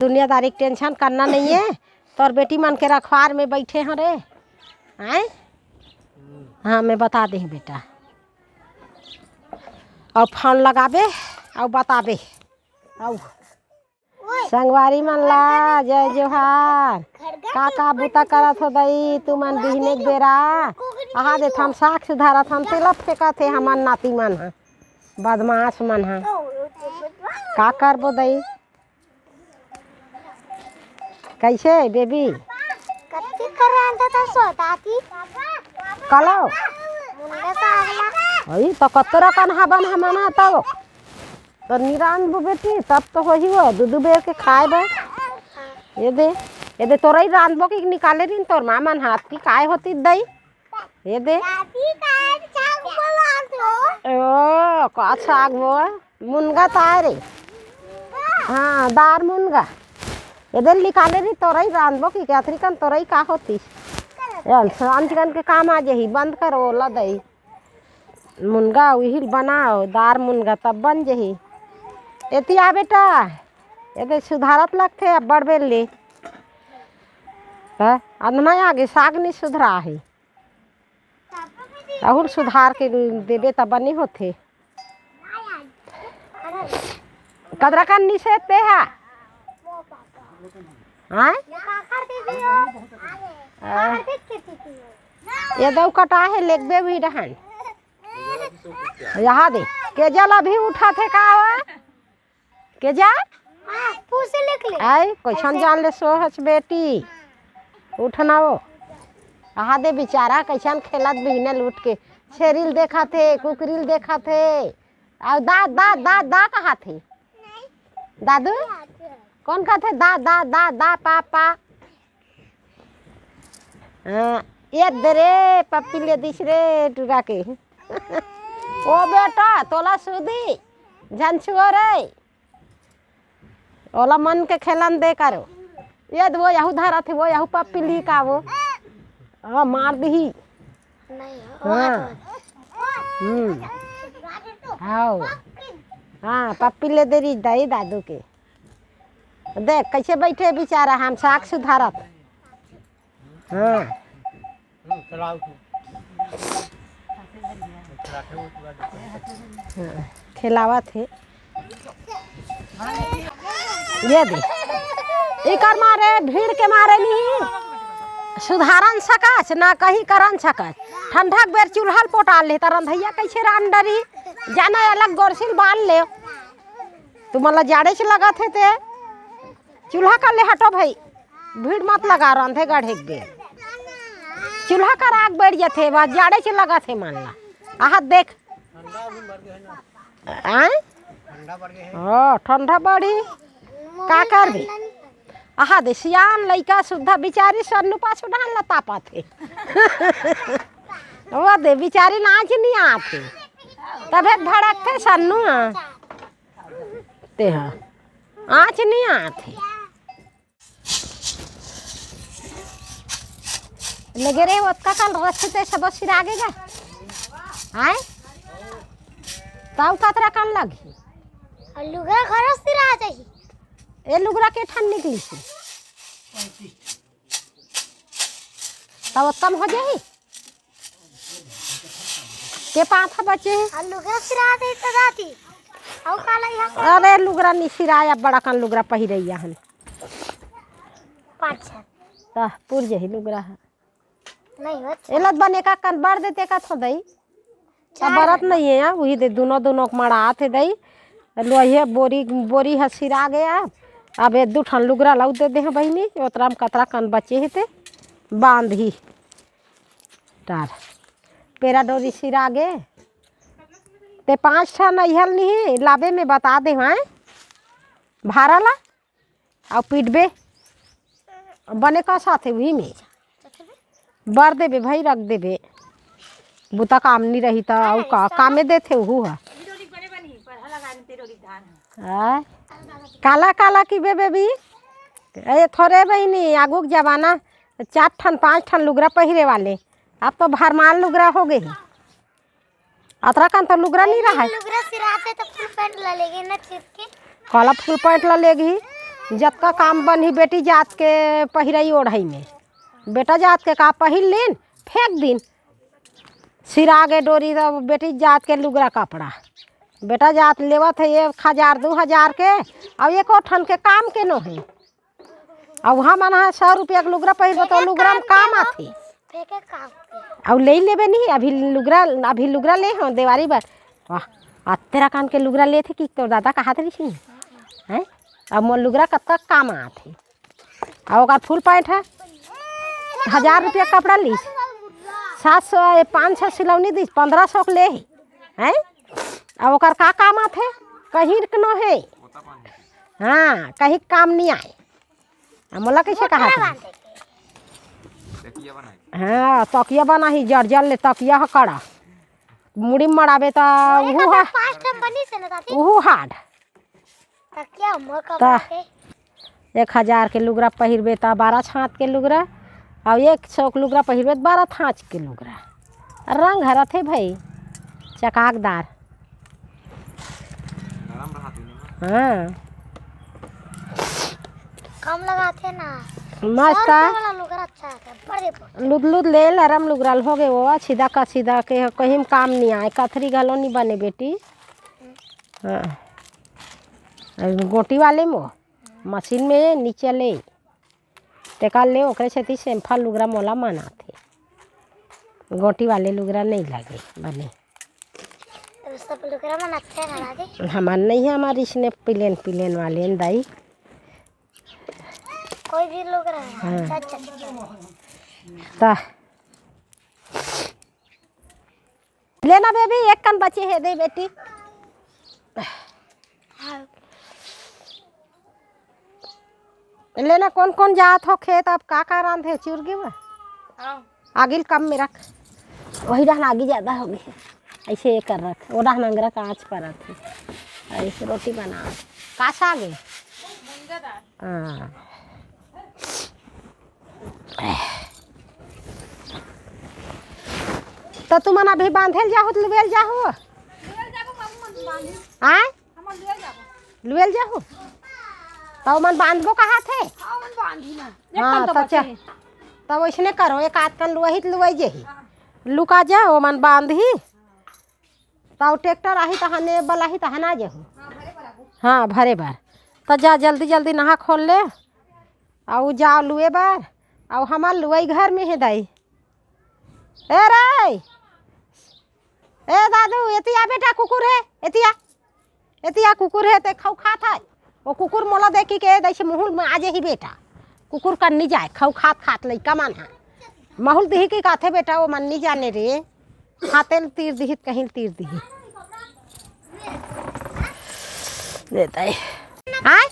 दुनियादारी की टेंशन करना नहीं है। तोर बेटी मन के रखवार में बैठे हैं रे। आए हाँ मैं बता दे बेटा और फोन लगाबे और बताबे और संगवारी मन ला जय जोहार का बूता करत हो दई तू मन बिहने के बेरा आहा दे हम साख सुधारत हम तेला फेंका थे हमन नाती मन ह बदमाश मन ह का करबो दई कैसे बेबी कत्ती कर रहा था सोताती कलो मुंडा सागला अई तो कतरा कन हबन हमना तो निरान बो बेटी तब तो हो ही वो दूध बेर के खाए बो ये दे तोरा ही रांधबो की निकाले दिन तोर मामन हाथ की काय होती दई ये दे दादी का चाक बोला तो ओ का साग बो मुनगा तारे हाँ दार मुनगा ये दे निकाले दी तोरा ही रांधबो की कैथरी कन तोरा ही का होती यार सांझगन के काम आ जही बंद करो ला दई मुनगा वही बनाओ दार मुनगा तब बन जही एतिया बेटा ये सुधारत लगते अब बड़ बेल ले अदना आगे साग नहीं सुधरा है और सुधार के देवे तब बनी होते कदरा का निषेध पे है हाँ ये दो कटा है लेगबे भी रहन यहाँ दे केजल अभी उठा थे का केजल पूसे लिख ले आई कैसन जान ले सोहच बेटी उठना वो आहा दे बेचारा कैसन खेलत बिहने लूट के शेरिल देखा थे कुकरिल देखा थे और दा दा दा दा कहा थे दादू कौन कहा थे दा दा दा दा पापा ये दरे पप्पी ले दिस रे टुरा के ओ बेटा तोला सुधी झंछुआ रे ओला मन के खेलन दे करो ये वो यहू धरा थे वो यहू पप्पी ली का वो हाँ मार दी हाँ हाँ हाँ पप्पी ले दे रही दही दादू के देख कैसे बैठे बेचारा हम साग सुधारत हाँ खिलावा थे ये दे इकर मारे भीड़ के मारे नहीं सुधारन सकस ना कहीं करन सकस ठंडा बेर चूल्हा पोटा ले तरन भैया कैसे रान डरी जाना अलग गोरसिल बाल ले तू मतलब जाड़े से लगा थे ते चूल्हा का ले हटो भाई भीड़ मत लगा रंधे गढ़े के चूल्हा का राग बैठ जाते बस जाड़े से लगा थे मान ला आहा देख ठंडा बढ़ी का कर भी आहा दे सियान लइका सुधा बिचारी सन्नु पास डाल लता पाथे वो दे बिचारी नाच नहीं आते तबे भड़क थे सन्नु ते हाँ आँच नहीं आते लगे रे उसका कल रस्ते सब सिरागेगा आए ताऊ कतरा कन लगी लुगा घर सिरा जाही ए लुगरा के ठन निकली से तब कम हो जाही के पाथा बचे लुगा सिरा दे तो जाती औ काला यहां अरे लुगरा नि सिराया बड़ा कन लुगरा पहिरैया हन पाँच ता पुर जही लुगरा नहीं हो एलत बने का कन बढ़ देते का थो दई अब बरत नहीं है वही दे दोनों दोनों मड़ा थे दई लोहे बोरी बोरी हसिरा गया अब एक दू ठन लुगरा लाउ दे दे बहनी ओतरा में कतरा कन बचे ही थे बांध ही टार पेरा डोरी सिरा गे ते 5 ठन अहल नहीं लाबे में बता दे हैं भाड़ा ला और पीटबे बने का साथे वही में बर देबे भाई रख देबे बुता काम नहीं रही था और का कामे देते हुआ काला काला की बे बेबी अरे थोड़े बहनी आगू के जमाना 4 ठन 5 ठन लुगरा पहिरे वाले अब तो भरमाल लुगरा हो गए अतरा कान तो लुगरा नहीं रहा है लुगरा सिराते तो फुल पैंट ला लेगे ना चिर के काला फुल पैंट ला लेगी जतका काम बनी बेटी जात के पहिरई ओढ़ई में, बेटा जात के का पहिर लीन फेंक दिन, सिरागे डोरी तो बेटी जात के लुगरा कपड़ा, बेटा जात लेवत है 1000 2000 के, और एक ठन के काम के नो है, और वहाँ मना 100 रुपया के लुगरा पहिर तो लुगरा में काम आथे, और ले लेबे नहीं अभी लुगरा ले हो देवारी बार। वाह तेरा काम के लुगरा ले थे कि तो दादा कहा थे नहीं हैं, अब मोर लुगरा कब तक काम आथे, और फुल पैंट है 1000 रुपया कपड़ा ली, 700 500 सिलौनी दी 1500 के ले हैं, और ओकर का काम आथे कहीं के नो है। हाँ कहीं काम नहीं आए, मोला कैसे कहा था। हाँ तकिया बना ही जर्जर ले तकिया ह कड़ा मुड़ी मड़ाबे तो उहू हार्ड, 1000 के लुगरा पहिरबे तो 12 छाँत के लुगरा, और 100 के लुगरा पहिरबे तो 12 थाँच के लुगरा, रंग हरत है भाई चकाकदार। हाँ कम लगाते ना मस्त लुद लुद ले लरम लुगरल हो गए वो सीधा का सीधा के कहीं में काम नहीं आए, कथरी गलो नहीं बने बेटी। हाँ गोटी वाले में मशीन में नीचे ले टेका ले ओकरे से सिंपल लुगरा मोला मना थे, गोटी वाले लुगरा नहीं लगे बने। हमार नहीं है, हमारी इसने प्लेन वाले दाई कोई भी लोग रहा है। ता लेना बेबी एक कन बचे है दे बेटी। लेना कौन कौन जात हो खेत, अब का रांधे चुरगी में आगिल कम में रख, वही रहना आगे ज़्यादा होगी ऐसे ये कर रख, वो रहना अंगरा का आँच पर रख ऐसे रोटी बना काश आगे। हाँ तो तुम अभी बांधेल जाहो तो लुवेल जाहो, आए लुवेल जाहो तो मन बांधबो कहा थे। हाँ तब वैसने करो, एक आध कन लुही लुवई जही लुका जाओ मन बांधी तब ट्रैक्टर आही तहने बलाही तहन आ जाहू। हाँ भरे बार तो जा जल्दी जल्दी नहा खोल ले और जाओ लुए बार, और हमार लुई घर में है दाई। ए रे ए दादू एतिया बेटा कुकुर है, एतिया कुकुर है ते खाऊ खा था, वो कुकुर मोला देखी के दैसे मुहुल में आजे ही बेटा कुकुर कर नहीं जाए खाऊ खात लइका मन है माहौल दिही के काथे बेटा वो मन नहीं जाने रे हाथे तीर दिही कहीं तीर दिही देता है। हाँ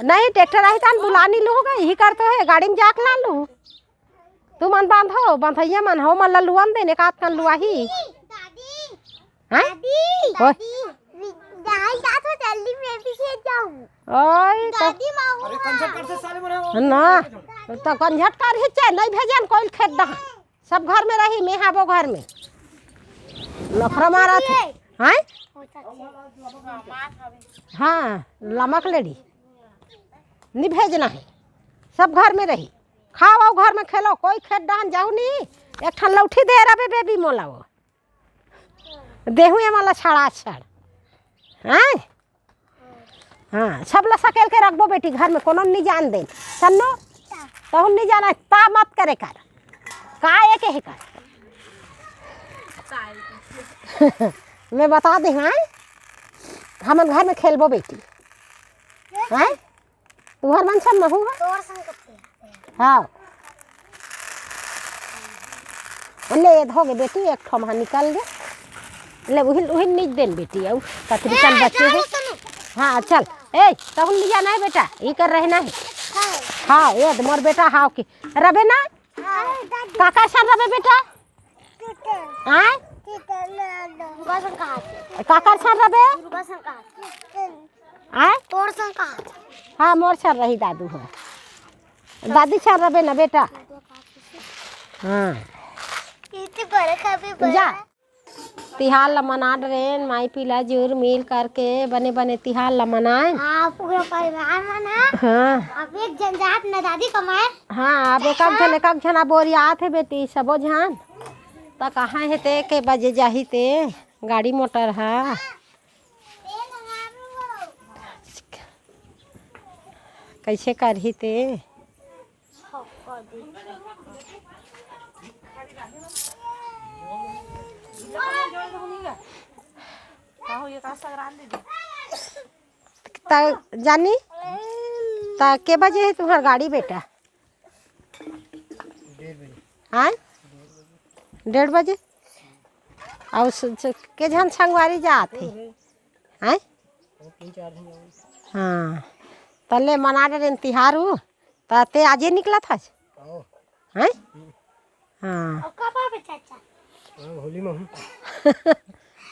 नहीं ट्रैक्टर आई तान बुलानी लूँगा यही करते है गाड़ी में जाके ला लूँ, तू मन बांधो बांधैया मन हो मन लुआन देने का कन लुआही। हाँ ना तो कंझट कर ही चाहे नहीं भेजन कोई खेत दहा सब घर में रही मैं हाबो घर में लफड़ा मारा थे। हाँ हाँ लमक लेडी नहीं भेजना है, सब घर में रही खाओ घर में खेलो, कोई खेत डान जाऊ नहीं, एक ठन लौठी दे रहा बेबी मोला वो देहू ये माला छड़ा छड़। हाँ हाँ सब ला सकेल के रखबो बेटी घर में कोनो नहीं जान दे सन्नो तो नहीं जाना ता मत करे कर का एक है कर मैं बता दे। हाँ हम घर में खेलबो बेटी। हाँ तुम्हार मन सब महू है। हाँ ले धोगे बेटी एक ठो वहाँ निकल गए ले वही नीच देन बेटी और कतरी कन बच्चे है। हाँ चल ए तब नहीं जाना है बेटा ये कर रहे ना है। हाँ ये मोर बेटा हाँ की रबे ना काका सन रबे बेटा। हाँ काका सन रबे हाँ मोर सर रही दादू है दादी सर रबे ना बेटा। हाँ जा तिहार ला मना रहे माई पिला जोर मिल करके बने बने तिहार ला मनाए। हाँ पूरा परिवार मना। हाँ अब एक जन जात न दादी कमाए। हाँ अब एक जना बोरियात है बेटी सबो झन तो कहाँ है ते के बजे जाही ते गाड़ी मोटर है कैसे करही ते। जानी ता के बजे है तुम्हार गाड़ी बेटा? हाँ 1:30 बजे। और के झन संगवारी जाते हैं? हाँ तले मना रहे तिहार ते आजे निकला था हैं? हाँ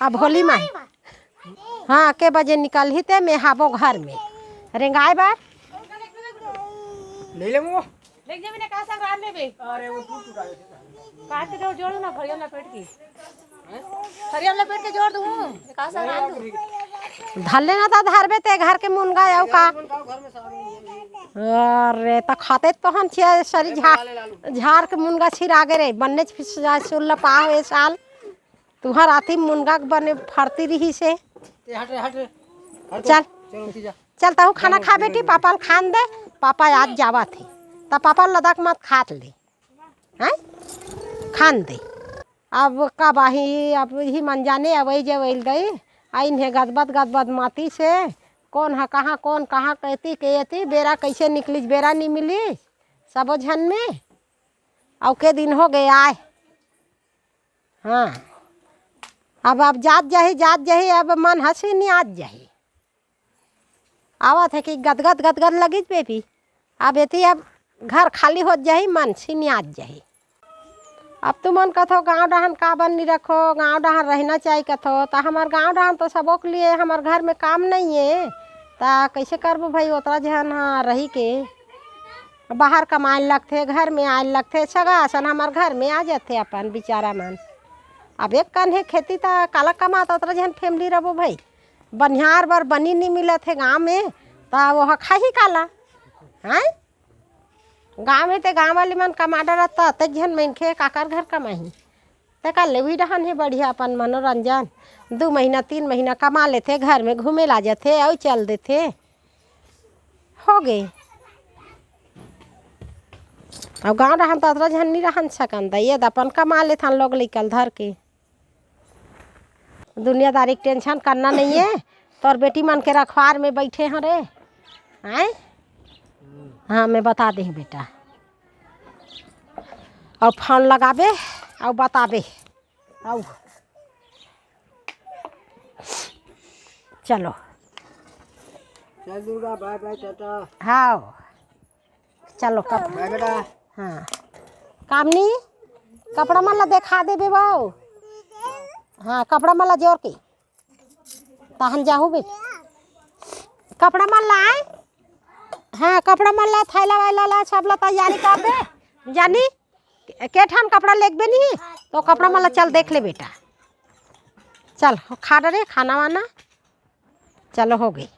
अब होली में हाँ के बजे निकल ही ते मैं हाबो घर में रेंगाए बार ले ले वो देख जब मैंने कहा संग में बे अरे वो टूट काट के जोड़ ना फरिया लपेट के फरिया लपेट के जोड़ दूं कहा संग दूं धले ना था धरबे ते घर के मुनगा आऊ का। अरे तो खाते तो हम छे सरी झाड़ के मुनगा छिरा गे रे बनने सुल पा ए साल तुहर आती मुनगा बने फरती रही से। चल चलता हूँ खाना खा बेटी पापा खान दे पापा आज जावा थे तो पापा लदक मत खात ले हैं खान दे। अब कब आही अब ही मन जाने अब जब गई आइन है गदबद माती से कौन है कहाँ कहती बेरा कैसे निकली बेरा नहीं मिली सबो झन में और के दिन हो गए आए। हाँ अब जात जाही अब मन हंसी नहीं आज जाही आवत है कि गदगद लगी बेबी अब एती अब घर खाली हो जाही मन सीनी आज जाही। अब तुम मन कथो गाँव डहन का बन नहीं रखो गाँव डहन रहना चाहिए कथो तो हमार गाँव डहन तो सबों के लिए हमार घर में काम नहीं है ता कैसे करबो भाई उतना जहन हाँ रही के बाहर कमाए लगते घर में आए लगते सगा असन हमार घर में आ जाते अपन बेचारा मन। अब एक कन है खेती ता काला कमाता उतना जहन फैमिली रहो भाई बनिहार बर बनी नहीं मिलत है गाँव में ता वो खाही काला हैं गाँव में ते गाँव वाले मन कमा डरता ते झन मनखे काकर घर कमाही ते का लेवी डहन है बढ़िया अपन मनोरंजन 2 महीना 3 महीना कमा लेते घर में घूमे ला जाते और चल देते हो गए। अब गाँव डहन तो अतरा झन नहीं रहन सकन दैए अपन कमा लेथन लोग निकल धर के दुनियादारी टेंशन करना नहीं है। तोर बेटी मन के रखवार में बैठे हैं रे हैं। हाँ मैं बता दे बेटा और फोन लगाबे और बताबे और चलो चल दुर्गा बाय बाय टाटा। हाँ चलो कप बाय बेटा। हाँ काम नहीं कपड़ा मला देखा देबे बाऊ। हाँ कपड़ा मला जोर के तहन जाहू बेटी कपड़ा मन लाए। हाँ कपड़ा मन ला थैला वैला ला सब ला तैयारी कर दे जानी के ठान कपड़ा लेके नहीं तो कपड़ा मन ला चल देख ले बेटा चल खा डरे खाना वाना चलो हो गई।